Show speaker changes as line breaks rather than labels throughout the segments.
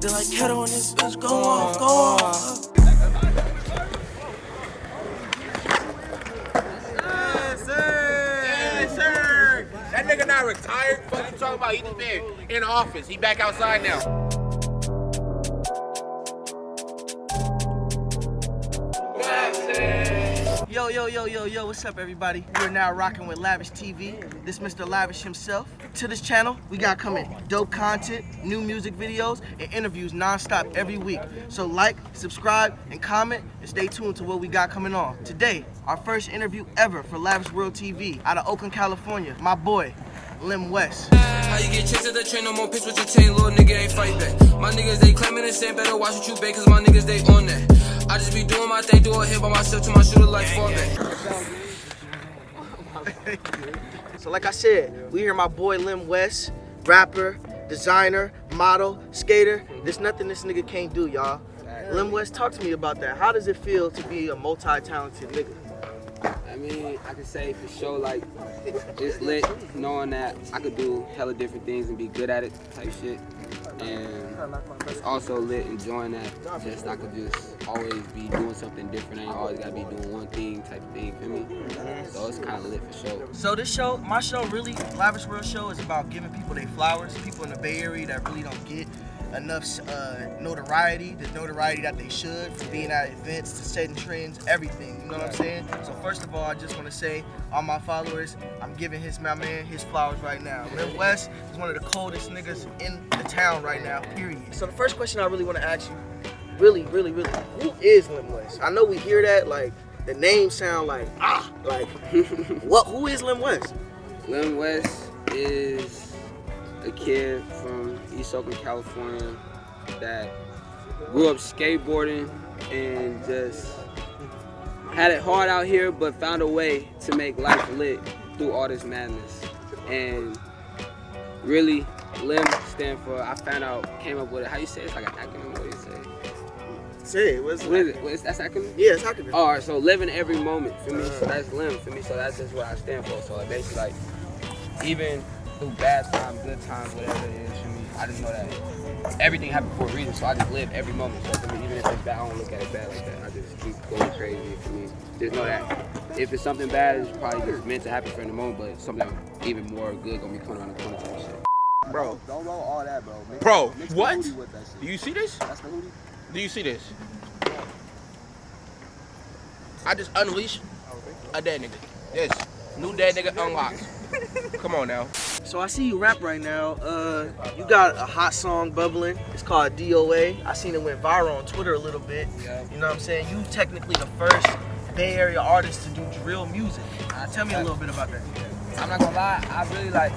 Acting like kettle on this bitch, go off, go off.
Yes, sir. Yes, sir. That nigga not retired. What you talking about? He just been in the office. He back outside now.
Yo, what's up everybody? We're now rocking with Lavish TV. This Mr. Lavish himself. To this channel, we got coming dope content, new music videos, and interviews non-stop every week. So like, subscribe, and comment, and stay tuned to what we got coming on. Today, our first interview ever for Lavish World TV out of Oakland, California. My boy, Lim West.
How you get chased at the train, no more pitch with your chain, little nigga ain't fight back. My niggas, they claiming the same, better watch what you bake, cause my niggas, they on that. I just be doing my thing, do a hit by myself to my shooter like fallback.
So like I said, we hear my boy Lim West, rapper, designer, model, skater. There's nothing this nigga can't do, y'all. Lim West, talk to me about that. How does it feel to be a multi-talented nigga?
I mean, I can say for sure, like, it's lit knowing that I could do hella different things and be good at it type shit. And it's also lit enjoying that, just I could just always be doing something different. I ain't always gotta be doing one thing type of thing, feel me? So it's kind of lit for sure.
So this show, my show really, Lavish World Show, is about giving people their flowers, people in the Bay Area that really don't get enough notoriety, the notoriety that they should, from being at events to setting trends, everything, you know what I'm saying? So first of all, I just want to say, all my followers, I'm giving my man his flowers right now. Lim West is one of the coldest niggas in the town right now, period. So the first question I really want to ask you, really, who is Lim West? I know we hear that, like, the name sound like, who is Lim West?
Lim West is a kid from East Oakland, California that grew up skateboarding and just had it hard out here, but found a way to make life lit through all this madness. And really, LEM stand for, I found out, came up with it. How you say it? It's like an acronym. What do you say?
Say it. What is it?
That's acronym?
Yeah, it's acronym.
All right, so living every moment for me. So that's LEM for me. So that's just what I stand for. So basically, like, even through bad times, good times, whatever it is for me, I just know that everything happened for a reason. So I just live every moment. So for me, even if it's bad, I don't look at it bad like that. I just keep going crazy for me. Just know that if it's something bad, it's probably just meant to happen for in the moment, but something even more good gonna be coming around the corner type shit.
Bro.
Don't roll all that, bro.
Bro, what? Do you see this?
That's the hoodie.
Do you see this? I just unleashed a dead nigga. Yes, new dead nigga unlocked. Come on now.
So I see you rap right now. You got a hot song bubbling. It's called DOA. I seen it went viral on Twitter a little bit.
Yeah.
You know what I'm saying? You technically the first Bay Area artist to do drill music. Tell me a little bit about that.
I'm not gonna lie, I really like,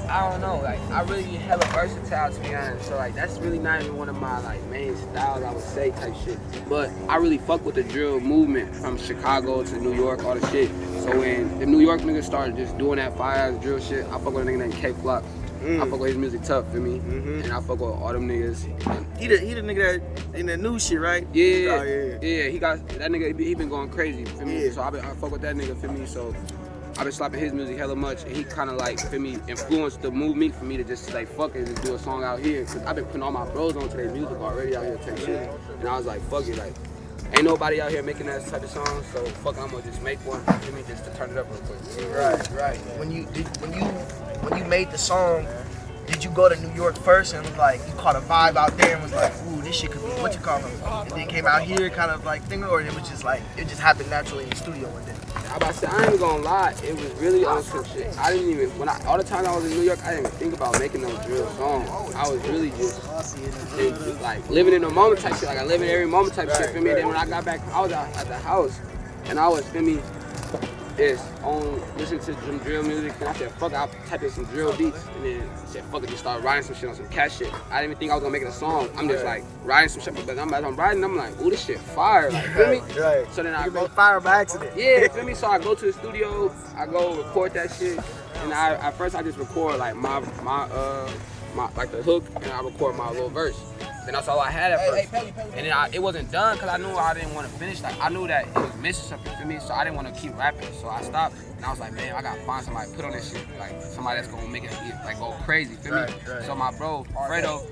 I don't know, like, I really hella versatile to be honest. So like, that's really not even one of my like main styles, I would say, type shit. But I really fuck with the drill movement from Chicago to New York, all the shit. So when the New York niggas started just doing that fire-ass drill shit, I fuck with a nigga named K-Flock. I fuck with his music tough, for me? And I fuck with all them niggas.
He the nigga that in the new shit, right?
Yeah,
Oh,
yeah, he got, that nigga, he been going crazy, for me?
Yeah.
So I fuck with that nigga, for me? So I've been slapping his music hella much, and he kind of like, for me, influenced the movement for me to just like, fuck it, just do a song out here. Cause I've been putting all my bros onto their music already out here type shit. And I was like, fuck it, like, ain't nobody out here making that type of song, so fuck, I'm gonna just make one for me just to turn it up real quick.
Right. When you made the song, did you go to New York first and like you caught a vibe out there and was like, ooh, this shit could be what you call it, and then came out here kind of like thing, or it was just like it just happened naturally in the studio one day?
I about to say, I ain't even gonna lie, it was really on some shit. I didn't even, all the time I was in New York, I didn't even think about making no drill songs. I was really just like living in the moment type shit, like I live in every moment type shit, feel me? Then when I got back, I was out at the house, and I was, feel me, listening to some drill music, and I said, fuck it, I'll type in some drill beats, and then I said, fuck it, just start writing some shit on some cat shit. I didn't even think I was gonna make it a song. I'm just like writing some shit, but as I'm writing, I'm like, ooh, this shit fire, like, feel me?
Right.
So then I
make fire by accident.
Yeah, feel me? So I go to the studio, I go record that shit, and at first I just record like my like the hook, and I record my little verse. Then that's all I had at first. And then it wasn't done because I knew I didn't want to finish. Like I knew that it was missing something for me, so I didn't want to keep rapping. So I stopped, and I was like, man, I gotta find somebody to put on this shit, like somebody that's gonna make it like go crazy, feel me?
Right.
So my bro, Fredo,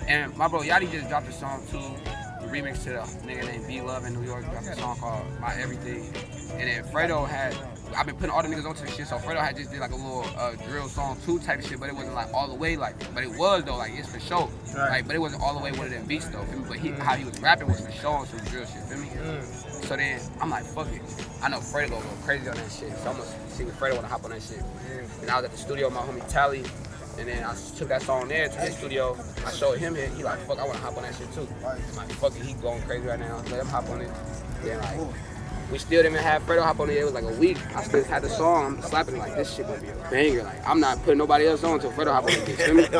And my bro Yachty just dropped a song too, a remix to the nigga named B Love in New York. Dropped a song called My Everything. And then Fredo had, I've been putting all the niggas onto this shit, so Fredo had just did like a little drill song too type of shit, but it wasn't like all the way like, but it was though, like it's for sure.
Right.
Like, but it wasn't all the way one of them beats though, feel me? But how he was rapping was for sure on some drill shit, feel me? So then I'm like, fuck it. I know Fredo gonna go crazy on that shit, so I'm gonna see if Fredo wanna hop on that shit. And I was at the studio with my homie Tally, and then I took that song there to his studio. I showed him it. He like, fuck, I wanna hop on that shit too. I'm like, fuck it, he going crazy right now. Let him hop on it. Then like, we still didn't even have Fredo hop on it. It was like a week. I still had the song. I'm slapping like, this shit gonna be a banger. Like, I'm not putting nobody else on until Fredo hop on it. Feel me? And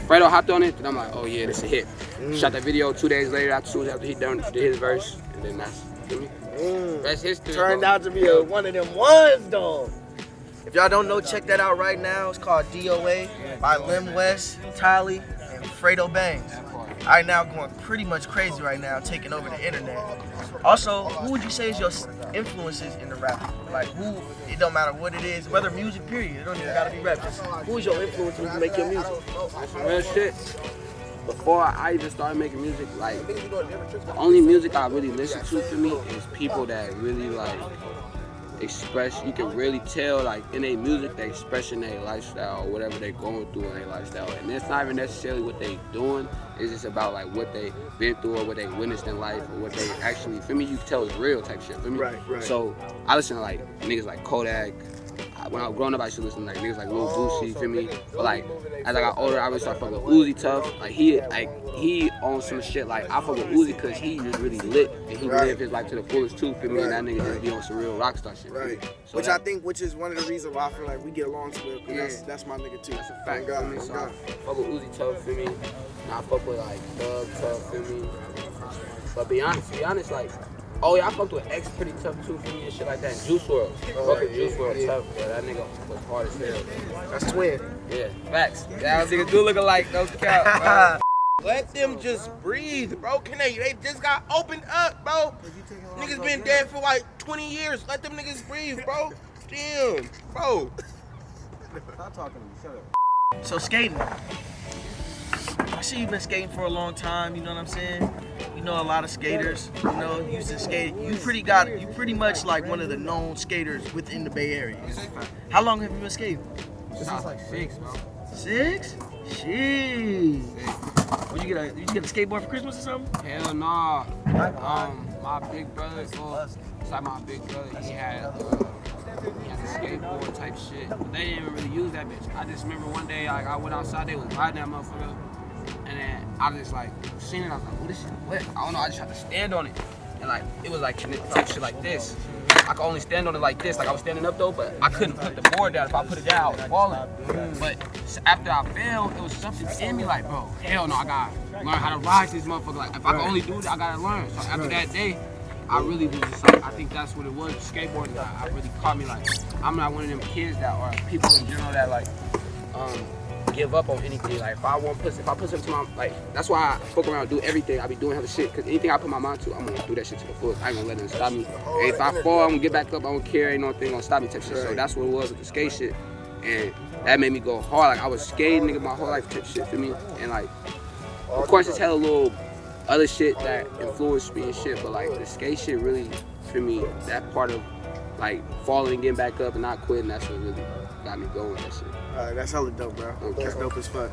Fredo hopped on it, then I'm like, oh yeah, this a hit. Shot that video 2 days later after he did his verse, and then that's, feel me? That's history.
Turned out to be one of them ones, though.
If y'all don't know, check that out right now. It's called DOA by Lim West, Tally, and Fredo Bangs. Right now going pretty much crazy right now, taking over the internet. Also, who would you say is your influences in the rap? Like who, it don't matter what it is, whether music period, it don't even gotta be rap. Just who is your influence when you make your music?
That's some real shit. Before I even started making music, like, the only music I really listen to for me is people that really, like, express, you can really tell, like, in their music, they expressing their lifestyle or whatever they're going through in their lifestyle. And it's not even necessarily what they doing, it's just about, like, what they've been through or what they witnessed in life or what they actually, for me, you can tell it's real type shit, for me.
Right.
So, I listen to, like, niggas like Kodak. When I was growing up, I used to listen to like niggas like Lil Boosie, feel me? But like, as I got older, I really started fucking with Uzi Tough. Like he on some shit. Like I fuck with Uzi because he just really lit and he lived his life to the fullest too, feel me? And that nigga just be on some real rockstar shit.
Right.
So
Which is one of the reasons why I feel like we get along so well, because that's my nigga too.
That's a fact.
God,
Feel me? So I
God.
fuck with Uzi Tough, feel me? And I fuck with like Thug Tough, feel me? But be honest, like. Oh yeah, I fucked with X pretty tough too for me and shit like that. And Juice WRLD. Fuck with Juice WRLD tough, but that nigga was hard as hell.
That's twin.
Yeah, facts. That niggas do look alike, no cap.
Let them just breathe, bro. They just got opened up, bro. Niggas been dead for like 20 years. Let them niggas breathe, bro. Damn, bro.
Stop talking to me. Shut up.
So skating. I see you've been skating for a long time, you know what I'm saying? You know a lot of skaters, you know, you used to skate. You pretty much like one of the known skaters within the Bay Area. How long have you been skating?
Since I was like 6, bro.
6? Jeez. Did you get a skateboard for Christmas or something?
Hell nah. My big brother, beside my big brother, he had a skateboard type shit. But they didn't even really use that bitch. I just remember one day, like I went outside, they was riding that motherfucker. And then I just like seen it, I was like, oh, this shit wet. I don't know, I just had to stand on it. And like, it was like type shit like this. I could only stand on it like this, like I was standing up though, but I couldn't put the board down. If I put it down, I was falling. But after I fell, it was something in me like, bro, hell no, I gotta learn how to ride this motherfucker. Like, if I can only do it, I gotta learn. So after that day, I really was just like, I think that's what it was. Skateboarding, I really caught me like, I'm not one of them kids that, or people in general that like, give up on anything. Like if I put something to my, like that's why I fuck around and do everything. I be doing hella shit, cause anything I put my mind to, I'm gonna do that shit to the fullest. I ain't gonna let it stop me. And if I fall, I'm gonna get back up. I don't care. Ain't nothing gonna stop me type shit. So that's what it was with the skate shit, and that made me go hard. Like I was skating nigga my whole life type shit for me, and like of course it's hella little other shit that influenced me and shit, but like the skate shit really for me, that part of like falling and getting back up and not quitting, that's what really got me going that shit.
That's hella dope, bro.
Okay.
That's dope as fuck.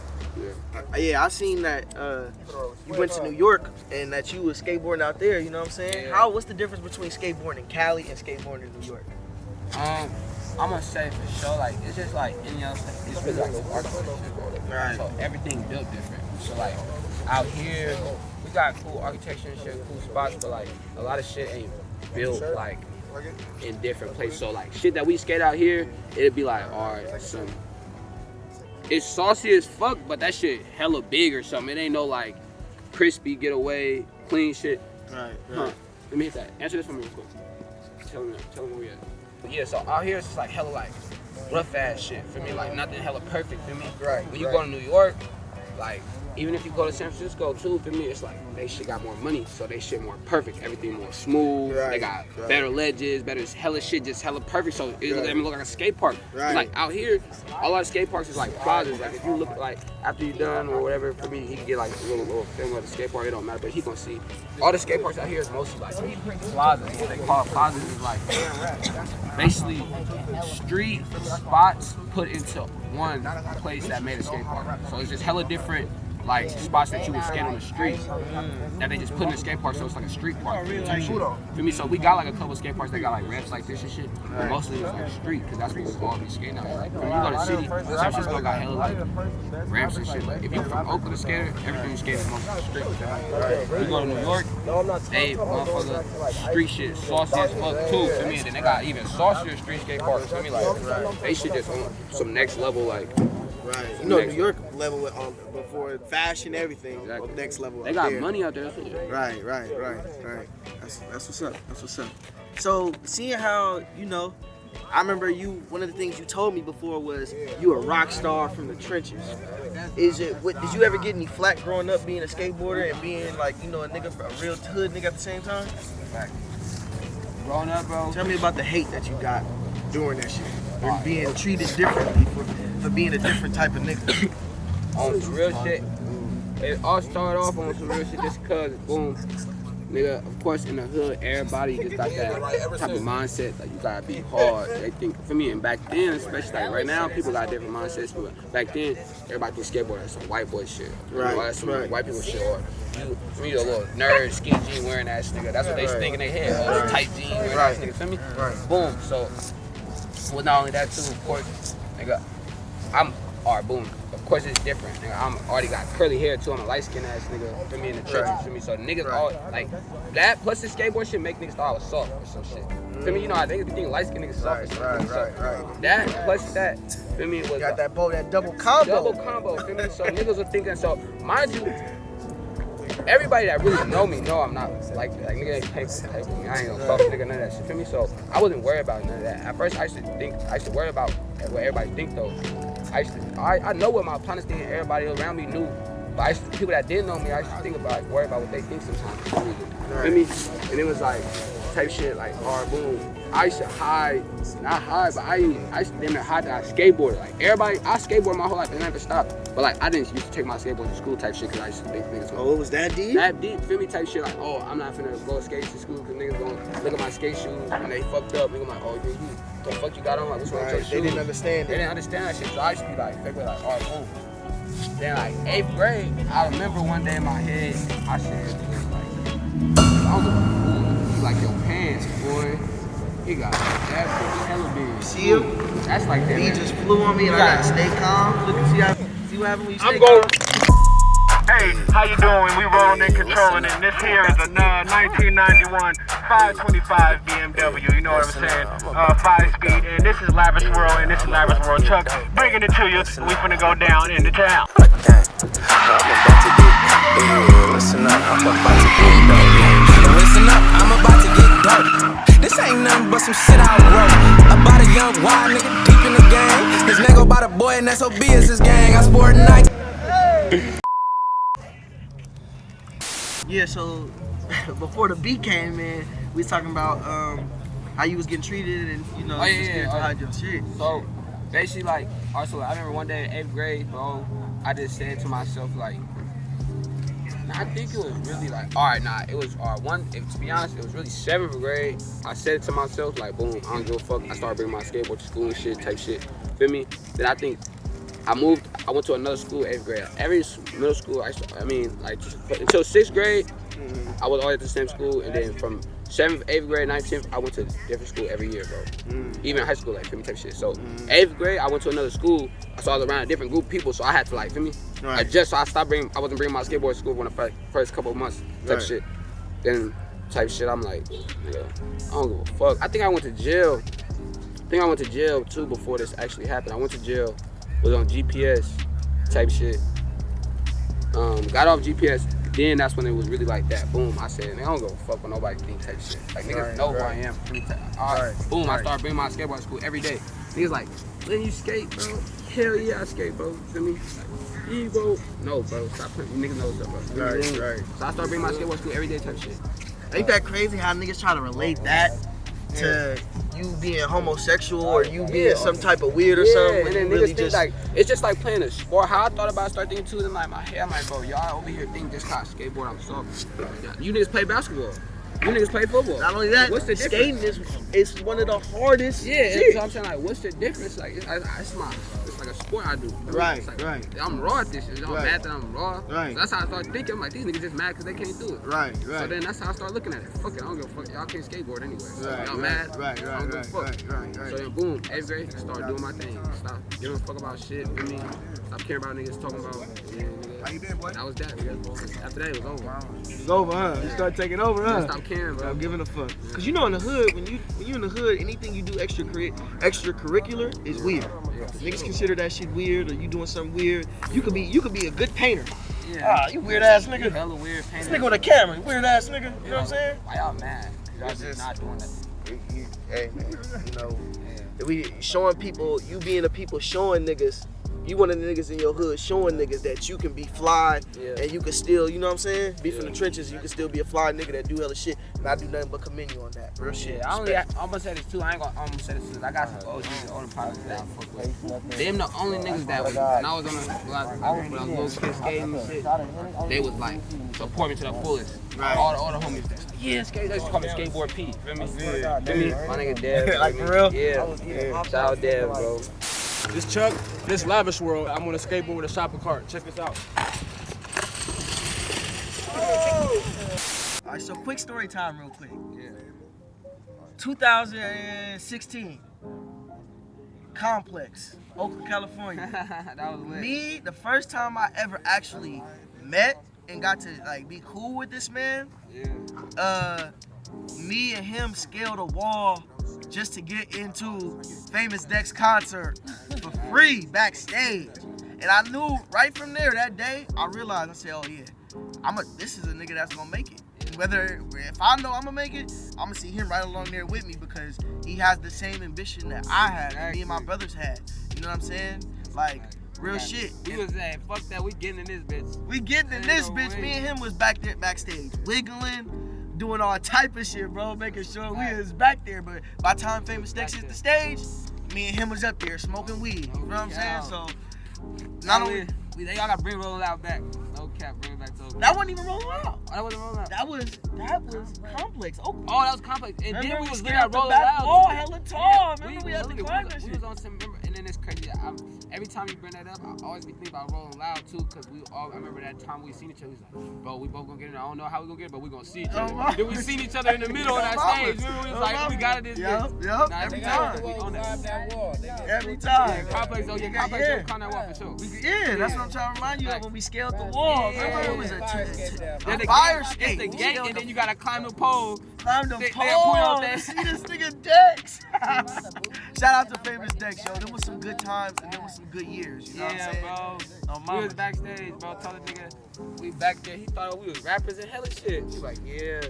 Yeah, I seen that you went to New York and that you was skateboarding out there, you know what I'm saying?
Yeah.
What's the difference between skateboarding in Cali and skateboarding in New York?
I'm gonna say for sure, like it's just like any other thing. It's really like the architecture.
Right.
So everything built different. So like out here, we got cool architecture and shit, cool spots, but like a lot of shit ain't built like in different places. So like shit that we skate out here, it'd be like, alright, it's saucy as fuck, but that shit hella big or something. It ain't no like crispy, get away, clean shit.
Right.
Huh. Let me hit that. Answer this for me real quick. Tell me where we at. But yeah, so out here it's just like hella like rough ass shit for me, like nothing hella perfect for me.
Right.
When you go to New York, like even if you go to San Francisco too, for me, it's like they shit got more money, so they shit more perfect. Everything more smooth.
Right,
they got
right.
better ledges, better hella shit, just hella perfect. So it
Right.
look like a skate park.
Right.
Like out here, a lot of skate parks is like plazas. Like if you look like after you're done or whatever, for me, he can get like a little film of the skate park. It don't matter, but he gonna see all the skate parks out here is mostly like plazas. What they call plazas is like basically street spots put into one place that made a skate park. So it's just hella different like spots that you would skate on the street that they just put in the skate park, so it's like a street park type shit. For me, so we got like a couple of skate parks that got like ramps like this and shit, but mostly it's like street, because that's what we all be skating out. Like, when you go to the city, San Francisco got hella like ramps and shit. Like if you're from Oakland a skater, everything you skate is mostly street. You go to New York, they motherfucker street shit saucy as fuck too. For me, and then they got even saucier street skate parks. For me, like they shit just on some next level like.
Right. You know, New York level with before fashion, everything.
Exactly.
Next level.
They got
there.
money out there too.
Right. That's what's up. That's what's up. So seeing how, you know, I remember one of the things you told me before was you a rock star from the trenches. Did you ever get any flack growing up being a skateboarder and being like, you know, a real hood nigga at the same time?
Growing up, bro.
Tell me about the hate that you got during that shit. Or being treated differently for being a different type of nigga.
On some real shit. It all started off on some real shit just cause, boom, nigga, of course in the hood, everybody just got that type of mindset, like you gotta be hard. They think, for me, and back then, especially like right now, people got different mindsets, but back then, everybody think skateboarding is some white boy shit.
Right,
You know, that's some
right.
white people shit, or you a little nerd, skinny jean wearing ass nigga. That's what they think in their head, or tight jean wearing ass nigga, feel me?
Right.
Boom, so, well, not only that too, of course, nigga, alright, boom. Of course it's different. Nigga, I'm already got curly hair too. I'm a light skinned ass nigga. For me in the trenches. For me, so niggas all like that. Plus the skateboard shit make niggas thought I was soft or some shit. For me, you know, I think light skinned niggas soft or something.
Right.
That plus that. For me, was
Got that double combo.
double combo. For me, so niggas were thinking. So mind you, everybody that really know me know I'm not like nigga ain't pay for me. I ain't no soft nigga, none of that shit. Feel me? So I wasn't worried about none of that. At first I used to worry about what everybody think though. I know what my opponents think and everybody around me knew. But people that didn't know me, I used to think about worry about what they think sometimes. Feel me? And it was like type shit like hard boom. I used to hide, not hide, but I used to damn near hide that I skateboarded. Like everybody, I skateboarded my whole life and never stopped. But like I didn't used to take my skateboard to school type shit because I used to think niggas
Oh, it was that deep?
that deep, feel me, type shit like, oh, I'm not finna go skate to school because niggas gonna look at my skate shoes and they fucked up. Nigga like, oh, you the fuck you got on? Like, what's wrong with your shoes?
They didn't understand
They
it.
didn't understand that shit, so I used to be like, fake like, all right, boom. Then like 8th grade, I remember one day in my head, I said, like, I don't give a fool. You like your pants, boy. He got that pretty hella big.
See him?
That's like that.
He
man.
just flew on me and I gotta stay calm. Look and see what happens when you stay
I'm going.
calm.
Hey, how you doing? We rolling and controlling, and this here is a 1991 525 BMW. You know what I'm saying? 5-speed, and this is Lavish World, and this is Lavish World Chuck bringing it to you. We finna go down in the town.
I'm about to get, listen up, I'm about to get dope. Listen up, I'm about to get dope. This ain't nothing but some shit I wrote about a young wild nigga deep in the game. His nigga about a boy and SOB is his gang. I sport Nike.
Yeah, so before the beat came in, we was talking about how you was getting treated and you know, just scared to hide your shit.
So basically, like, also, I remember one day in 8th grade, bro, I just said to myself, like, I think it was really like, it was to be honest, it was really 7th grade. I said it to myself, like, boom, I don't give a fuck. I started bringing my skateboard to school and shit, type shit. Feel me? Then I think I went to another school 8th grade. Every middle school, until 6th grade, I was always at the same school. And then from 7th, 8th grade, 9th, 10th, I went to a different school every year, bro. Even high school, like, feel me, type shit. So 8th grade, I went to another school. So I was around a different group of people, so I had to, like, feel me? Adjust, so I wasn't bringing my skateboard to school for the first couple of months, type shit. Then type shit, I'm like, yeah, I don't give a fuck. I think I went to jail. Too before this actually happened. I went to jail, was on GPS type shit. Got off GPS, then that's when it was really like that. Boom, I said, I don't give a fuck what nobody think type shit. Like niggas know who I am. Boom, I started bringing my skateboard to school every day. Niggas like, Lim, you skate, bro? Hell yeah, I skate, bro. Feel me? Like, you, bro. No, bro. Stop putting you niggas know what's up, bro.
Right.
So I started bringing my skateboard to school every day type shit.
Ain't that crazy how niggas try to relate that to you being homosexual or you being some type of weird or something?
And then niggas think like, it's just like playing a sport. How I thought about starting thinking too, in like my head, I'm like, bro, y'all over here think just cause skateboard, I'm sorry. You niggas play basketball. You niggas play football.
Not only that,
what's the
skating is one of the hardest.
Yeah,
shit.
so I'm saying like, what's the difference? Like, it's like a sport I do.
Right,
like,
right.
I'm raw at this shit. I'm mad that I'm raw.
Right.
So that's how I started thinking. I'm like, these niggas just mad because they can't do it.
Right.
So then that's how I started looking at it. Fuck it, I don't give a fuck. Y'all can't skateboard anyway. So
Right,
y'all
right,
mad.
right,
I don't give a fuck.
right.
So then boom, 8th grade, start doing my thing. Stop giving a fuck about shit with me. Stop caring about niggas talking about.
How you been, boy?
That was that. After that, it was over.
It's over, huh? You start taking over, huh?
Stop caring, bro.
Stop giving a fuck. Cause you know in the hood, when you in the hood, anything you do extracurricular is weird. Niggas consider that shit weird, or you doing something weird. You could be a good painter.
Yeah.
You weird ass nigga.
Hella weird
This
painting.
nigga with a camera, weird ass nigga. You know what I'm saying?
Why y'all mad? Y'all just not doing that.
Hey man, you know, we showing people, you being the people showing niggas. You one of the niggas in your hood showing niggas that you can be fly and you can still, you know what I'm saying? Be from the trenches, you can still be a fly nigga that do hella shit. And I do nothing but commend you on that. Real shit.
I'm gonna say this too. I ain't gonna almost say this too. I got some OGs, older pilots that I fuck with. Them the only niggas that was, when I was on when I was little kid skating and shit, they was like support me to the fullest.
Right.
All the homies. Yeah, skate. They used to call me Skateboard P. Feel me? Feel me? My nigga Dev.
Like for real?
Yeah. Shout out Dev, bro.
This Chuck, this Lavish World. I'm on a skateboard with a shopping cart. Check this out.
All right, so quick story time real quick. 2016, Complex, Oakland, California.
That was lit.
Me, the first time I ever actually met and got to like be cool with this man, me and him scaled a wall just to get into Famous Dex concert for free backstage. And I knew right from there that day, I realized, I said, oh yeah, this is a nigga that's gonna make it. Whether, if I know I'm gonna make it, I'm gonna see him right along there with me because he has the same ambition that I had, and me and my brothers had. You know what I'm saying? Like, real shit.
He was saying, fuck that, we getting in this bitch.
We getting in this bitch. Me and him was back there backstage, wiggling, doing all type of shit, bro, making sure we was back there. But by the time Famous Dex hit the stage, me and him was up there smoking weed. You know what I'm saying? So, not only...
Y'all gotta bring Rolling Loud back. No cap, bring it back to Oakland.
That wasn't even Rolling Loud.
Oh, that wasn't Rolling Loud.
That was Complex.
Oh, that was Complex. And
remember
then we
we
was
scared
looking at
up the
Rolling
back
Loud.
wall hella tall. Remember we had to
literally,
climb that
we
shit.
was on some, remember, and then it's crazy. Every time you bring that up, I always be thinking about Rolling Loud too, because I remember that time we seen each other. We was like, bro, we both gonna get in there. I don't know how we gonna get it, but we gonna see each other. Then we seen each other in the middle of that stage. Remember, we was like, we got it this bitch.
Yep,
Nah,
every time.
We on that.
Every time.
Complex, Complex, you climb that wall for sure.
Yeah, that's what I'm trying to remind you of when we scaled the wall. Remember, it was a
The
fire
gate,
skate.
it's the gate, and then you gotta climb the pole.
Climb the
They
pole.
point out that-
See this nigga Dex. Shout out to Famous Dex, yo. There was some good times and there was some good years. You know what I'm saying?
Bro.
Oh,
We
mama.
was backstage, bro. Told the nigga we back there. He thought we was rappers and hella shit. He like, yeah.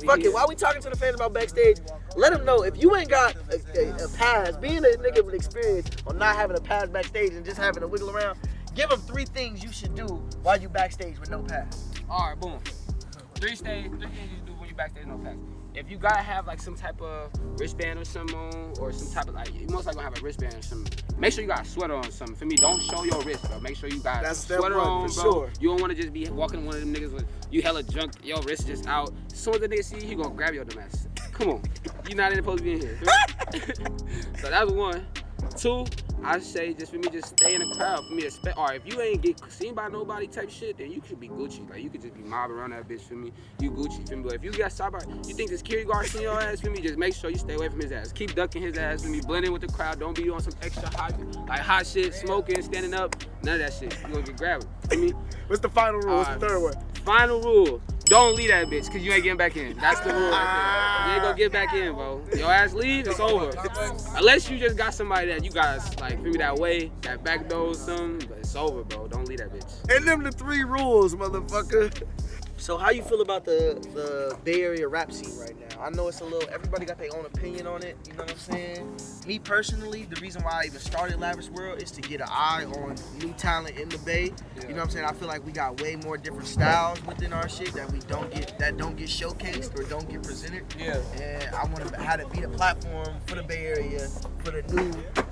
Fuck it, while we talking to the fans about Backstage, let them know if you ain't got a pass, being a nigga with experience on not having a pass backstage and just having to wiggle around, give them 3 things you should do while you backstage with no pass.
All right, boom. 3 things you do when you backstage no pass. If you gotta have like some type of wristband or something on, or some type of like, you most likely gonna have a wristband or something. Make sure you got a sweater on or something. For me, don't show your wrist, bro. Make sure you got a sweater on,
for
bro.
sure.
You don't wanna just be walking one of them niggas with you hella drunk, your wrist just out. As soon as the nigga see you, he gonna grab your dumb ass. Come on, you not even supposed to be in here. So that's 1. 2, I say just for me, just stay in the crowd. For me, or if you ain't get seen by nobody type shit, then you could be Gucci. Like you could just be mobbing around that bitch for me. You Gucci for me. But if you got stopped by, you think the security guard seen your ass for me, just make sure you stay away from his ass. Keep ducking his ass for me. Blend in with the crowd. Don't be on some extra hot shit, smoking, standing up. None of that shit. You gonna get grabbed. For me.
What's the final rule? What's the 3rd one?
Final rule. Don't leave that bitch, cause you ain't getting back in. That's the rule right there. You ain't gonna get back in, bro. Your ass leave, it's over. Unless you just got somebody that you got, like, feel me, that way, that back door or something, but it's over, bro. Don't leave that bitch.
And them the 3 rules, motherfucker. So how you feel about the Bay Area rap scene right now? I know it's a little, everybody got their own opinion on it, you know what I'm saying? Me personally, the reason why I even started Lavish World is to get an eye on new talent in the Bay. You know what I'm saying? I feel like we got way more different styles within our shit that don't get showcased or don't get presented. Yeah. And I want to have it be the platform for the Bay Area, for the new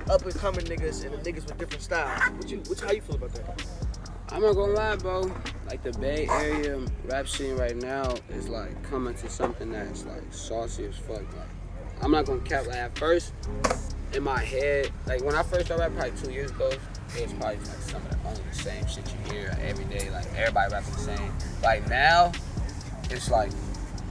up and coming niggas and the niggas with different styles. How you feel about that?
I'm not gonna lie, bro. Like the Bay Area rap scene right now is like coming to something that's like saucy as fuck. Like I'm not gonna cap. Like at first, in my head, like when I first started rapping probably 2 years ago, it was probably like some of the same shit you hear every day. Like everybody rapping the same. Like now, it's like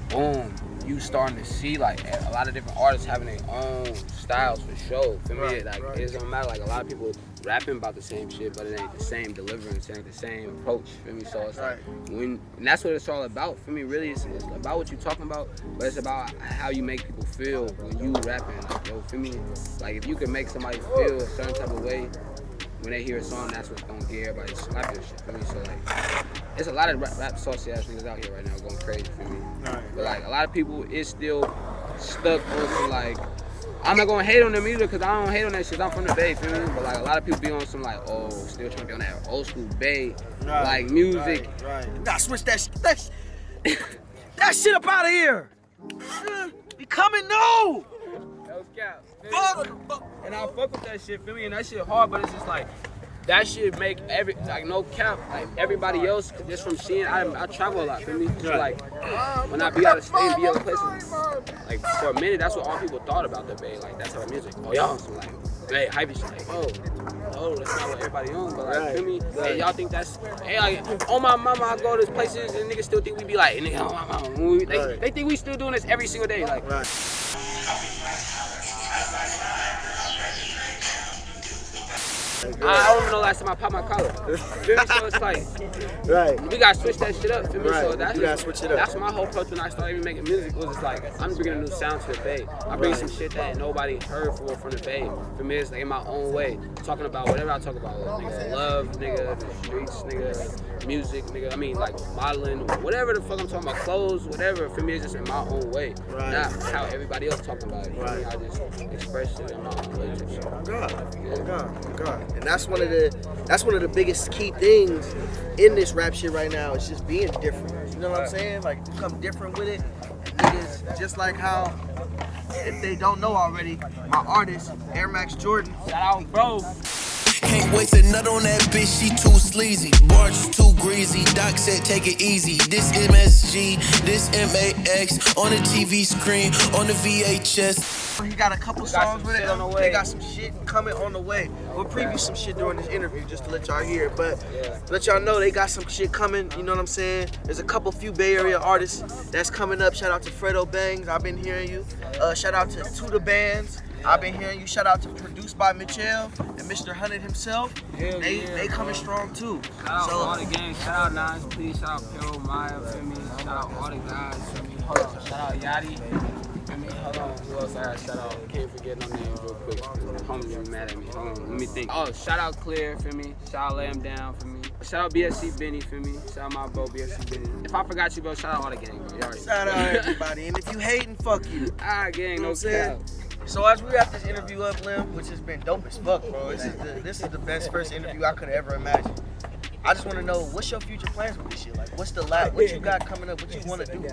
boom. You starting to see like a lot of different artists having their own styles for sure. For me, like it doesn't matter. Like a lot of people rapping about the same shit, but it ain't the same deliverance, it ain't the same approach. For me, so it's like and that's what it's all about. For me, really, it's about what you're talking about, but it's about how you make people feel when you rapping. Like, yo, for me, like if you can make somebody feel a certain type of way when they hear a song, that's what's gonna get everybody to slap your shit. For me, so like, there's a lot of rap saucy ass niggas out here right now going crazy for me. But like a lot of people is still stuck on some like, I'm not gonna hate on them either because I don't hate on that shit. I'm from the Bay, feel me? But like a lot of people be on some like, oh, still trying to be on that old school Bay, like music.
You gotta switch that shit. That shit up out of here. Be coming new.
No cap. And I fuck with that shit, feel me? And that shit hard, but it's just like, that shit make like no cap, like everybody else, just from seeing, I travel a lot, feel me? So like, when I be out of state and be other places, like for a minute, that's what all people thought about the Bay, like that type of music. Oh, y'all, so like, Bay, hype shit, like, oh, that's not what everybody on, but like, feel me? And y'all think that's, hey, like, on my mama, I go to places and niggas still think we be like, nigga, oh, my mama. They think we still doing this every single day, like. I don't even know last time I popped my collar. Feel me? So it's like, we gotta switch that shit up. Feel me? So that's my whole approach when I started even making music. Was just like, I'm bringing a new sound to the Bay. I'm bringing some shit that nobody heard from the Bay. For me, it's like in my own way, talking about whatever I talk about. Like, niggas love, nigga, the streets, nigga, music, nigga. I mean, like modeling, whatever the fuck I'm talking about, clothes, whatever. For me, it's just in my own way, not how everybody else talking about it. For me, I just express it in my own way.
God. And that's one of the biggest key things in this rap shit right now. Is just being different. You know what I'm saying? Like become different with it. And niggas, just like how, if they don't know already, my artist Air Max Jordan.
Shout out, bro.
Can't waste a nut on that bitch, she too sleazy. Barge too greasy, Doc said take it easy. This MSG, this MAX, on the TV screen, on the VHS.
He got a couple songs with it. They got some shit coming on the way. We'll preview some shit during this interview just to let y'all hear it. But let y'all know they got some shit coming, you know what I'm saying? There's a few Bay Area artists that's coming up. Shout out to Fredo Bangs, I've been hearing you. Shout out to the bands. I've been hearing you. Shout out to Produced by Michelle and Mr. Hunnit himself. They coming strong too.
Shout out all the gang. Shout out Nines, please. Shout out Pero, Maya, feel me? Shout out all the guys, feel me? Hold on. Shout out Yachty. Feel me? Hold on. Who else I got? Shout out. Can't forget no names real quick. Homies be mad at me. Hold on. Let me think. Oh, shout out Clear, feel me? Shout out Lay 'Em Down, for me. Shout out BSC Benny, for me. Shout out my bro BSC Benny. If I forgot you, bro, shout out all the gang, bro.
Shout out everybody. And if you hating, fuck you.
Gang, no cap.
So as we wrap this interview up, Lim, which has been dope as fuck, bro. This is the best first interview I could have ever imagined. I just want to know, what's your future plans with this shit? Like, what you got coming up? What you want to do?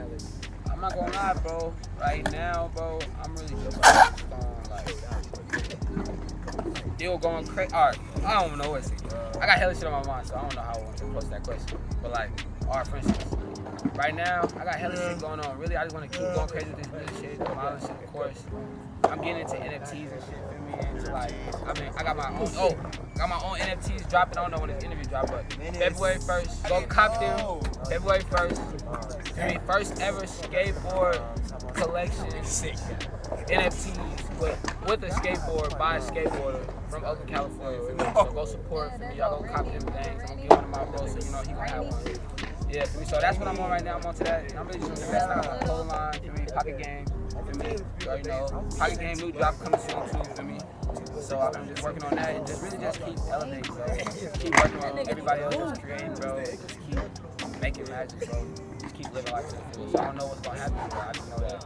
I'm not gonna lie, bro. Right now, bro, I'm really just focused on like still going crazy. Alright, I don't know what to say. I got hella shit on my mind, so I don't know how I want to post that question. But like, alright, for instance, right now I got hella shit going on. Really, I just want to keep going crazy with this music shit, modeling shit, of course. I'm getting into NFTs and shit, feel me? And like, I got my own NFTs dropping. I don't know when this interview drop, but February 1st, go cop them. February 1st, feel me? First ever skateboard collection, NFTs with a skateboard by a skateboarder from Oakland, California, feel me? So go support, feel me? Y'all go cop them things. I'm gonna get one of my bros, so you know he gonna have one. Yeah, for me. So that's what I'm on right now. I'm on to that. And I'm really just investing. I got my clothing line, for me, Pocket Game. For me, you already know, Pocket Game new drop coming soon too, for me. So I've been just working on that and just keep elevating, bro. Just keep working on everybody else that's creating, bro. Just keep making magic, bro. Just keep just living life to the fullest. So I don't know what's gonna happen, but I just know that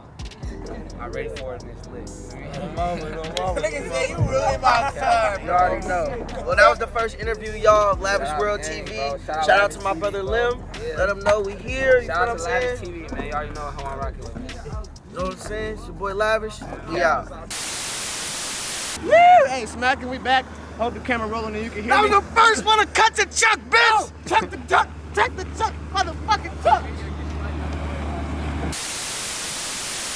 I'm ready for it and it's lit.
Nigga say you really my son. You already know. Well, that was the first interview, y'all, of Lavish World TV. Shout out to my brother Lim. Let him know we here. You know what I'm saying?
Shout out to Lavish TV, man. You already know how I'm rocking with me.
You know what I'm saying? It's your boy Lavish. We out.
Woo! Hey, smacking, we back. Hold the camera rolling and you can hear me.
That was the first one to cut the chuck, bitch!
Chuck the chuck, chuck the chuck.